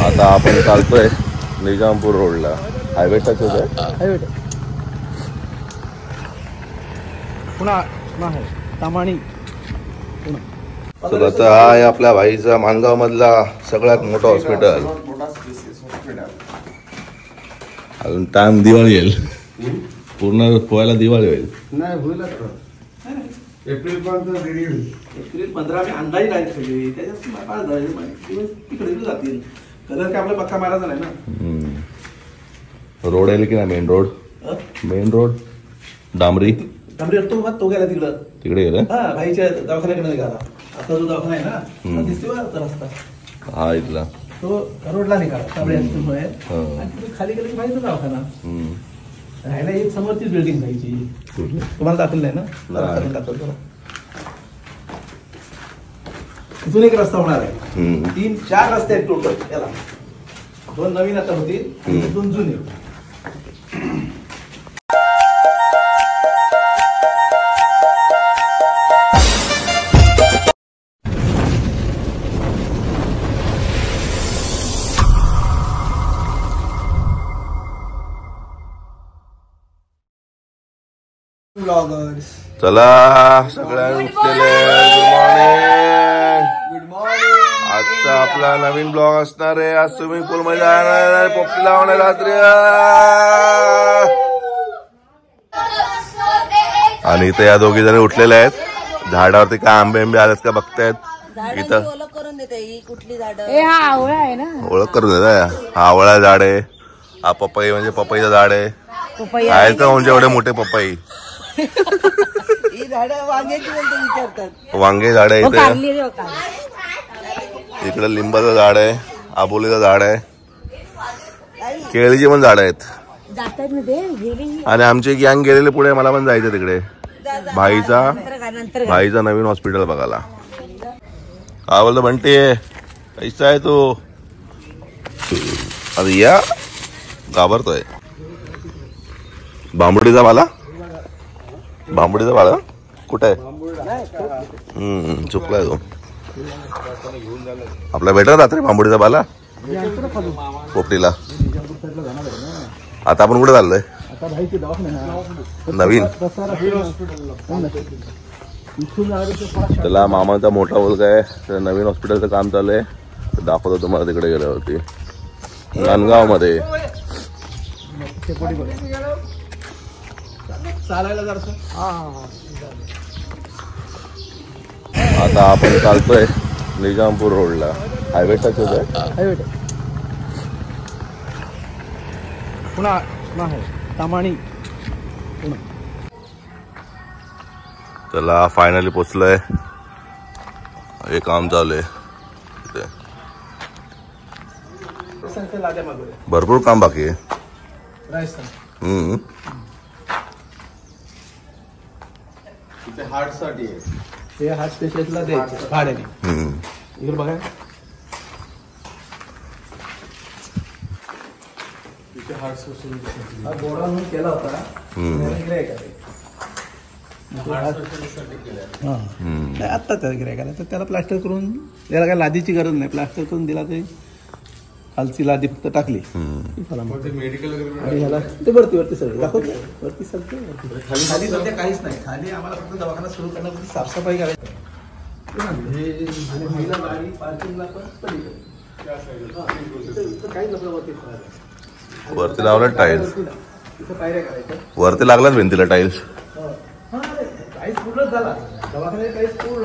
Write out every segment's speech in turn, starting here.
आता आपण चालतोय निजामपूर रोडला. हायवे टच होत आहे. हायवे पुन्हा आहे तामाणी पुन्हा. तर आता हा आहे आपल्या भाईचा मानगाव मधला सगळ्यात मोठं हॉस्पिटल. अजून टाइम दिवाळी येईल. पूर्ण व्हायला दिवाळी होईल. नाही होईल एप्रिल 15 मी अंदाज लाईट सगळी त्याच्यात तिकडे जातील. कलर काय आपला पक्का मारायचा नाही ना. रोड येईल की नाही? मेन रोड डांबरी असतो तो गेला तिकडे गेला. हा भाईच्या दवाखान्याकडे निघाला. आता जो दवाखाना आहे ना दिसते रस्ता हा इथला तो रोडला निघाला. खाली गेला की भाईचा दवाखाना राहायला एक समोरचीच बिल्डिंग जायची. तुम्हाला दाखल नाही ना? दाखल इथून एक रस्ता होणार आहे. 3-4 रस्ते आहेत टोटल याला. 2 नवीन आता होतील, 2 जुने. चला सगळ्यांनी उठलेले. Good morning. आजचा आपला नवीन ब्लॉग असणार आहे. आज स्विमिंग पूल मध्ये जाणार आहे. पोपटी लावणार रात्री. आणि इथे या दोघी जणी उठलेल्या आहेत. झाडावरती काय आंबे आलेत का बघतायत. इथं ओळख करून देत. हा आवळा झाड आहे. हा पपई म्हणजे पपईचं झाड आहे. आहे का म्हणजे एवढे मोठे पपई. वांगे झाड आहे इथे. इकडे लिंबाचं झाड आहे. आबोलीचं झाड आहे. केळीची पण झाड आहेत. आणि आमची एक गँग गेलेले पुढे. मला पण जायचं तिकडे भाईचा नवीन हॉस्पिटल बघायला. हा बोलतो बंटी कैसा आहे तू. अरे या घाबरतोय. बांबडीचा बाला कुठे आहे. चुकलाय तो. आपला भेटला रात्री बांबडीचा बाला पोपटीला. आता आपण कुठे चाललोय. नवीन त्याला मामाचा मोठा मुलगा आहे. नवीन हॉस्पिटलचं काम चालू आहे. दाखवतो तुम्हाला तिकडे गेल्यावरती नांदगाव मध्ये. आता आपण चालतोय निजामपूर रोडला. हायवे टच होत आहे. हायवे पुन्हा आहे तामाणी पुन्हा. त्याला फायनली पोचलोय. हे काम चालू आहे. भरपूर काम बाकी आहे. हार्ट साठी ते हार्ट स्पेशलिस्टला द्यायचे भाड्याने. इकडे बघा हार्ट स्पेशलिस्ट गोडा म्हणून केला होता. आत्ता त्याला गिरायकाला तर त्याला प्लास्टर करून त्याला काय लादीची गरज नाही. प्लास्टर करून दिला ते खालची लादी फक्त टाकली. मेडिकल आणि ह्याला ते वरती सगळं दाखवतो. वरती सगळं खाली सध्या काहीच नाही. खाली आम्हाला फक्त दवाखाना सुरू करण्यासाठी साफसफाई करायची. वरती लावलं टाईल्स. वरती लागलाच भिंतीला टाईल्स. टाईल्स पूर्ण झाला. दवाखान्यात टाईल्स पूर्ण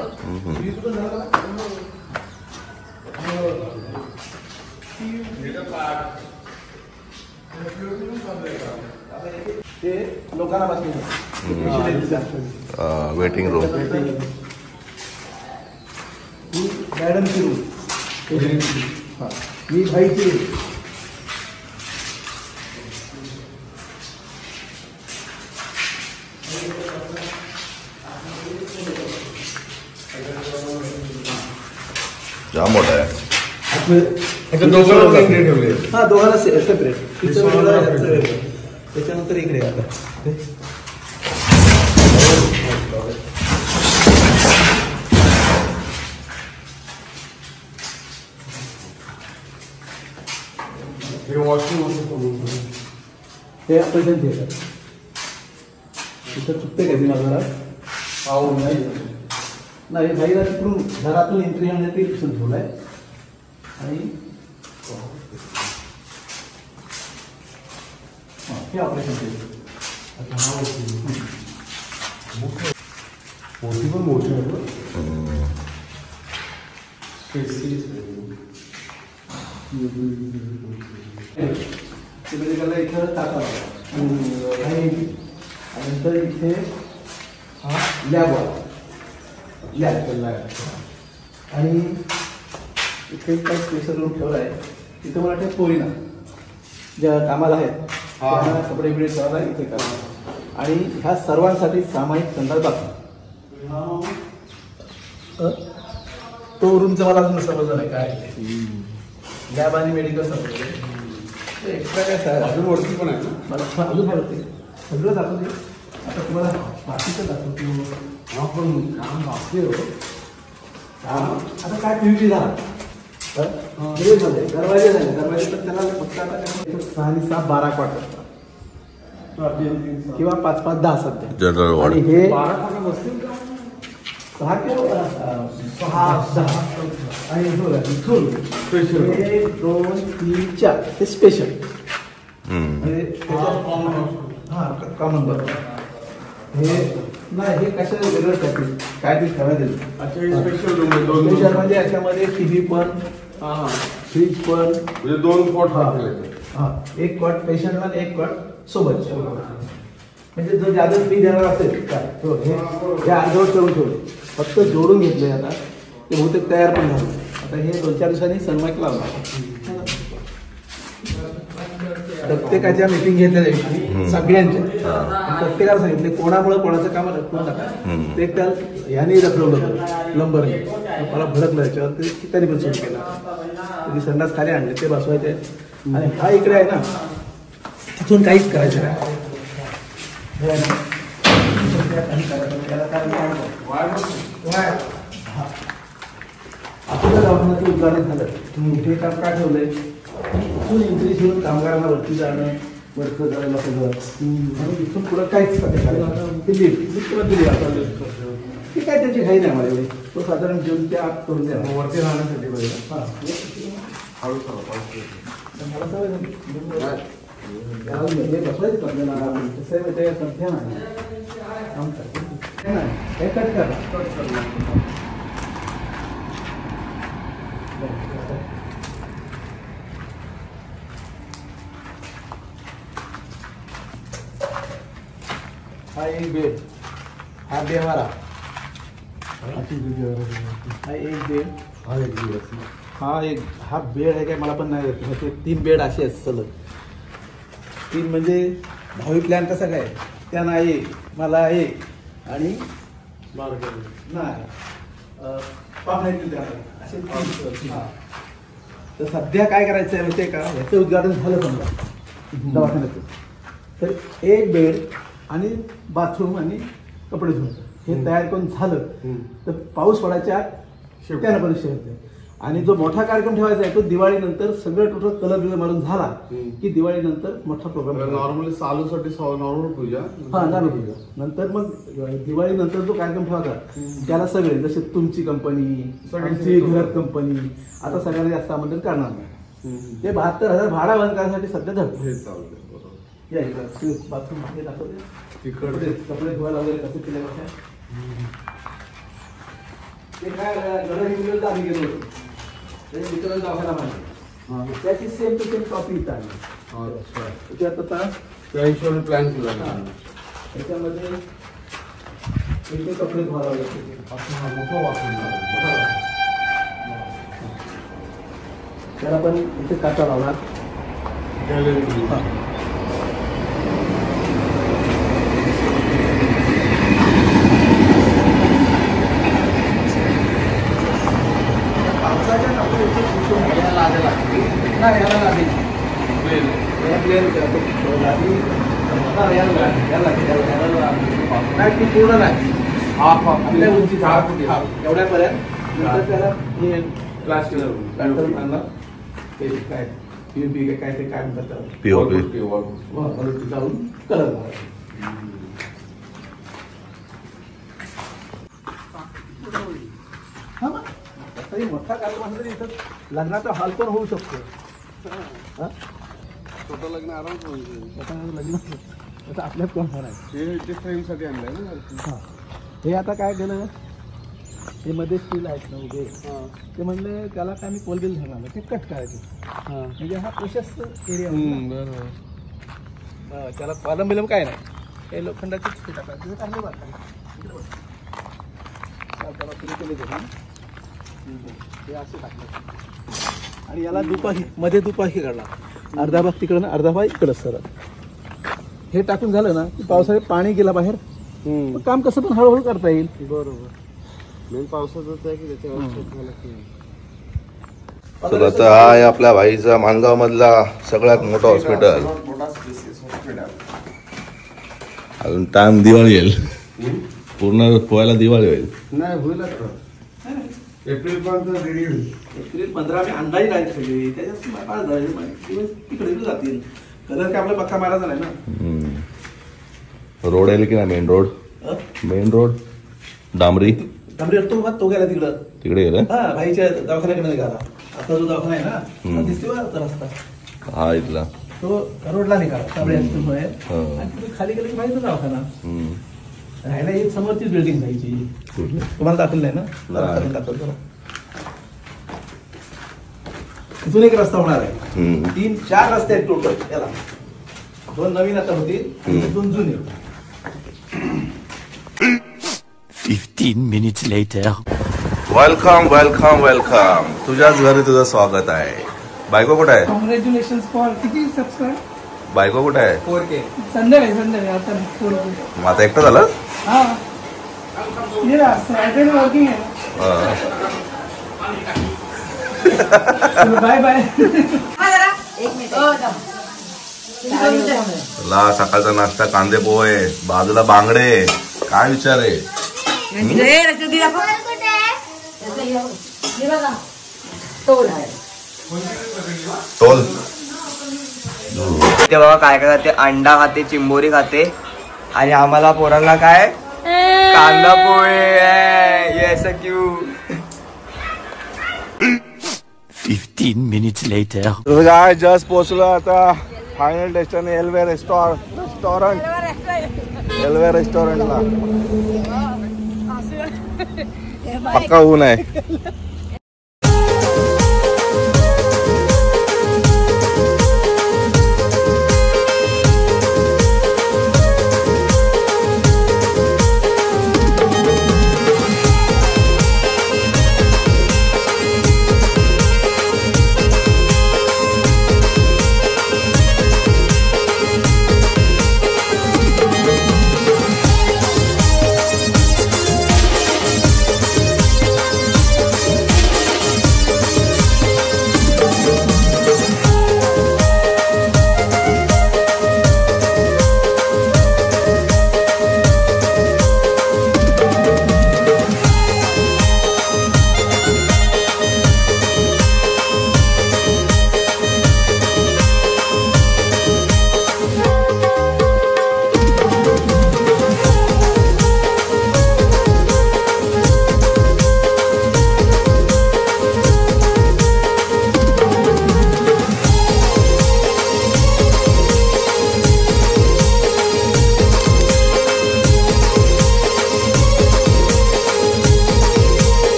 ते लोकांना वेटिंग रूम. मॅडमची रूम. मी भाईची रूम. जाम मोठा आहे. हा दोघांना सेपरेट. त्याच्यानंतर इकडे आता हे ऑपरेशन थिएटर तिथं चुकते का माझा नाही भाईला तिकडून घरातून एंट्री आणण्यात ते ठेवलाय आणि हे ऑपरेशन थिएटर मोठी पण मोठी आहे इथं टाका नंतर इथे हा लॅब आणि इथे काही स्पेशल रूम ठेवला आहे तिथं मला वाटतं पोरीना ज्या कामाला आहेत त्यांना कपडे बिडे ठेवायला इथे करा आणि ह्या सर्वांसाठी सामायिक संदर्भ बाथरूम तो रूमचं मला अजून समजलं नाही काय लॅब आणि मेडिकल समजलं एक्स्ट्रा काय सर अजून वरती पण आहे ना मला अजून काय होते सगळं दाखवते आता तुम्हाला बाकीचं दाखवतो हा पण काम बाकी हो आता काय PVC झाला दरवाजे झाले दरवाजे तर त्याला फक्त आता 6 आणि 6 12 क्वार्टर असतात किंवा 5 5 10 सध्या जनरल वॉर्ड आणि हे 12 कोटी बसतील का 6 किंवा 6 10 आणि इथून स्पेशल 1 2 3 4 हे स्पेशल हा कॉमन बरोबर हे नाही हे कशाला वेगळं टाकतील काय ते ठेवायचं अच्छा हे स्पेशल रूम आहे दोन स्पेशल म्हणजे याच्यामध्ये टीव्ही पण हा फ्रीज पण म्हणजे 2 कॉट टाकले हा एक कॉट पेशंटला आणि एक कॉट सोबत म्हणजे जर जास्त फी देणार असेल काय तो हे अर्धवट करून ठेवले फक्त जोडून घेतले आता ते बहुतेक तयार पण झाले आता हे 2-4 दिवसांनी सनमाईक लावणार प्रत्येकाच्या मिटिंग घेतल्या सगळ्यांच्या प्रत्येकाला सांगितले कोणामुळे कोणाचं काम रखवून नका ते त्या ह्याने रखवलं प्लंबरने मला भडकलं याच्यावर ते त्यांनी पण सुरू केलं संडास खाली आणले ते बसवायचे आणि हा इकडे आहे ना तिथून काहीच करायचं नाही आपल्या दवाखान्याचं उद्घाटन झालं हे काम काय ठेवलंय इथून एंट्री घेऊन कामगारांना वरती जाणं वरचं करायला सगळं आणि इथून पुढं काहीच दिली ती काय त्याची घाई नाही मला एवढी तो साधारण जूनच्या आत करून द्या वरती राहण्यासाठी पाहिजे हळू मला सवय बसवायचं आपल्याला कसं आहे ते संख्या नाही काम करते हे कट कर हा एक बेड हा देवारा हा एक बेड हा बेड आहे काय मला पण नाही येत 3 बेड असे आहेत सलग 3 म्हणजे 10वी प्लॅन कसा काय त्या नाही मला आहे आणि नाही असे तर सध्या काय करायचं आहे माहिती का ह्याचं उद्घाटन झालं समजा दवाखान्याचं तर एक बेड आणि बाथरूम आणि कपडे धुणं हे तयार करून झालं तर पाऊस पडायच्या त्यानं पण होते आणि जो मोठा कार्यक्रम ठेवायचा आहे तो दिवाळीनंतर सगळं टोटल कलर बिलर मारून झाला की दिवाळीनंतर मोठा प्रोग्राम नॉर्मली चालूसाठी नॉर्मल पूजा नॉर्मल पूजा नंतर मग दिवाळीनंतर जो कार्यक्रम ठेवायचा त्याला सगळे जसे तुमची कंपनी तुमची घरात कंपनी आता सगळ्यांना जास्त आमंत्रण करणार नाही ते 72,000 भाडा बंद करण्यासाठी सध्या धरतो या बाथरूम दाखवते कपडे धुवायला वगैरे कसं केलं ते काय गडहिंग्लजला आम्ही गेलो होतो त्याच्या मित्राला दवाखाना मानले त्याची सेम टू सेम कॉपी इथं आली त्यात आता त्या हिशोबाने प्लॅन केला त्याच्यामध्ये इथे कपडे धुवायला लागले मोठा वापर त्याला पण इथे काचा लावणार नाही पूर्ण नाही आपल्या उंची 10 फूट एवढ्यापर्यंत नंतर त्याला हे प्लास्टर काय POP काय ते काय म्हणतात त्याला. पीओपी वरती जाऊन कलर लावायचा. हा मग. तरी मोठा कार्यक्रम असला तरी इथं लग्नाचा हॉल पण होऊ शकतो. हा? छोटं लग्न आरामात होईल. आता लग्न आता आपल्यात कोण होणार आहे. ते फ्रेमसाठी आणलंय ना वरती. हा. हे आता काय केलं, हे मध्ये स्टील आहेत ना उभे, ते म्हणले त्याला काय मी कोलबिल घेणार ते कट करायचे. म्हणजे हा प्रशस्त एरिया बरोबर. त्याला कॉलम बिलम काय नाही, हे लोखंडाचे टाकायचे चांगले बांधतात. त्याला सुरू केले हे असं टाकलं आणि याला दुपाही मध्ये दुपाही काढला. अर्धा भाग तिकडं अर्धा भाग इकडं सरळ. हे टाकून झालं ना की पावसाळ्यात पाणी गेला बाहेर, मग काम कसं पण हळूहळू करता येईल. बरोबर. मेन पावसाचं आहे की त्याच्यावर तर आता हा आहे आपल्या भाईचा मानगाव मधला सगळ्यात मोठा हॉस्पिटल. अजून टाइम दिवाळी येईल, पूर्ण पोहायला दिवाळी होईल. नाही होईल आता. एप्रिल पर्यंत रेडी होईल. एप्रिल 15 मी अंदाज नाही ठेवले, त्याच्यात 5 दिवस तिकडे जातील. कलर काय आपला पक्का मारायचा नाही ना. रोड आहे की नाही, मेन रोड, मेन रोड डांबरी तो गेला तिकडं, तिकडे गेला. हा भाईच्या दवाखान्याकडे निघाला. आता जो दवाखाना आहे ना दिसते बघा रस्ता, हा इथला तो रोडला निघाला तांबडे आणि हा. तिथे खाली गेलं की माहिती दवाखाना राहायला. एक समोरचीच बिल्डिंग जायची. तुम्हाला दाखवलं नाही ना, दाखवलं. इथून एक रस्ता होणार आहे. 3-4 रस्ते आहेत टोटल याला. 2 नवीन आता होतील, 2 जुने. 15 minutes later. Welcome welcome welcome. तुझ्याच घरी तुझं स्वागत आहे. बायको कुठे आहे? कॉंग्रॅच्युलेशन फॉर किती सबस्क्राईब. बायको कुठे आहे? संध्याकाळी आता 4K. मग आता एकटं झालं? हा ये ना सॅटर्डे वर्किंग आहे. Bye bye. ला सकाळचा नाश्ता कांदे पोहे, बाजूला बांगडे. काय विचार आहे? टोल ते बाबा काय काय खाते, अंडा खाते, चिंबोरी खाते आणि आम्हाला पोरांना काय कांदा पोहे. येस क्यू. 15 minutes later. काय जस्ट पोहोचलो आता फायनल डेस्टिनेशन एल्वे रेस्टॉरंट. एल्वे रेस्टॉरंटला पक्का ऊन आहे.